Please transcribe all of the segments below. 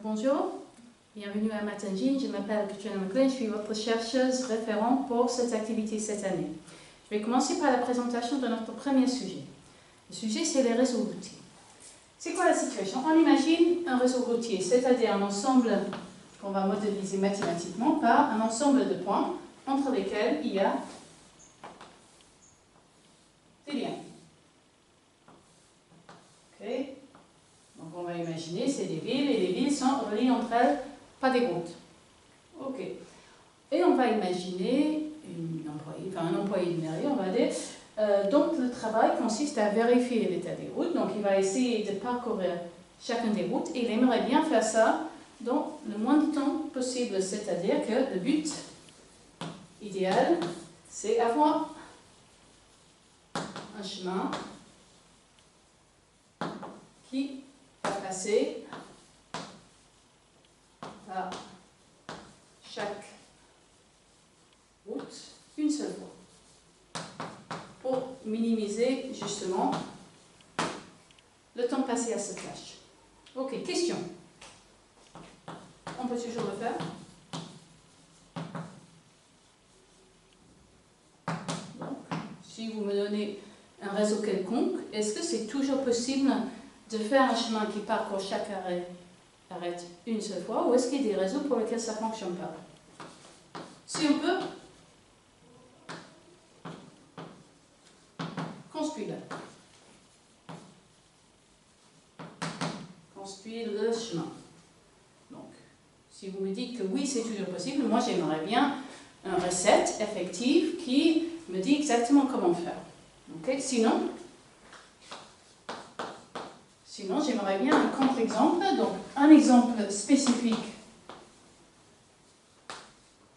Bonjour, bienvenue à Matengine, je m'appelle Katrina McLean, je suis votre chercheuse référente pour cette activité cette année. Je vais commencer par la présentation de notre premier sujet. Le sujet, c'est les réseaux routiers. C'est quoi la situation? On imagine un réseau routier, c'est-à-dire un ensemble qu'on va modéliser mathématiquement par un ensemble de points entre lesquels il y a des liens. Okay. Donc on va imaginer, c'est des villes, et les villes sont reliées entre elles par des routes. Ok. Et on va imaginer un employé de mairie, on va dire. Donc le travail consiste à vérifier l'état des routes. Donc il va essayer de parcourir chacune des routes et il aimerait bien faire ça dans le moins de temps possible. C'est-à-dire que le but idéal, c'est avoir un chemin qui va passer par chaque route une seule fois pour minimiser justement le temps passé à cette tâche. Ok, question. On peut toujours le faire. Donc, si vous me donnez un réseau quelconque, est-ce que c'est toujours possible de faire un chemin qui parcourt chaque arrête une seule fois, ou est-ce qu'il y a des réseaux pour lesquels ça ne fonctionne pas? Si on peut, construire le chemin. Donc, si vous me dites que oui, c'est toujours possible, moi j'aimerais bien une recette effective qui me dit exactement comment faire. Okay? Sinon, j'aimerais bien un contre-exemple, donc un exemple spécifique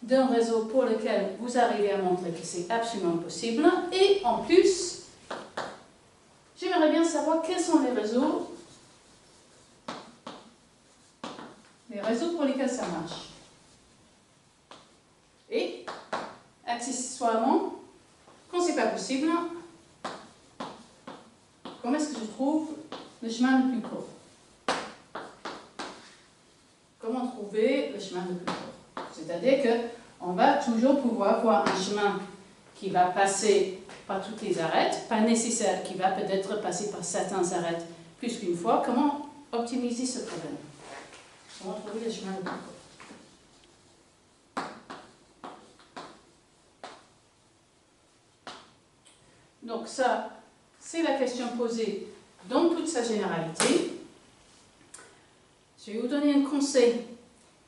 d'un réseau pour lequel vous arrivez à montrer que c'est absolument possible. Et en plus, j'aimerais bien savoir quels sont les réseaux pour lesquels ça marche. Et, accessoirement, quand c'est pas possible, comment est-ce que je trouve le chemin le plus court? Comment trouver le chemin le plus court? C'est-à-dire qu'on va toujours pouvoir voir un chemin qui va passer par toutes les arêtes, pas nécessaire, qui va peut-être passer par certains arêtes plus qu'une fois. Comment optimiser ce problème? Comment trouver le chemin le plus court? Donc ça, c'est la question posée dans toute sa généralité. Je vais vous donner un conseil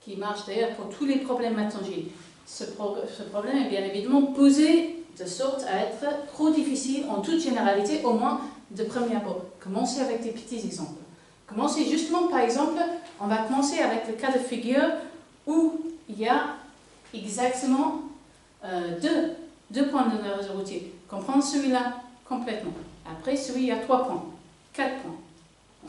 qui marche d'ailleurs pour tous les problèmes Matengine. Ce problème est bien évidemment posé de sorte à être trop difficile en toute généralité, au moins de premier abord. Commencez avec des petits exemples. Commencez justement, par exemple, on va commencer avec le cas de figure où il y a exactement deux points de réseau routier. Comprendre celui-là complètement. Après, celui il y a 3 points, 4 points.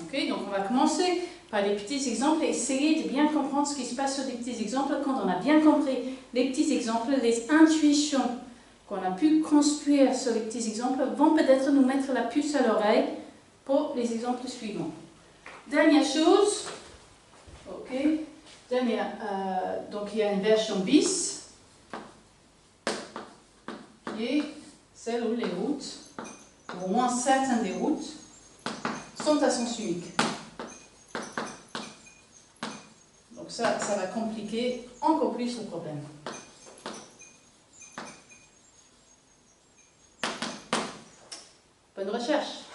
Okay? Donc on va commencer par les petits exemples et essayer de bien comprendre ce qui se passe sur les petits exemples. Quand on a bien compris les petits exemples, les intuitions qu'on a pu construire sur les petits exemples vont peut-être nous mettre la puce à l'oreille pour les exemples suivants. Dernière chose, donc il y a une version bis, qui est celle où les routes, au moins certaines des routes, sont à sens unique. Donc ça va compliquer encore plus le problème. Bonne recherche!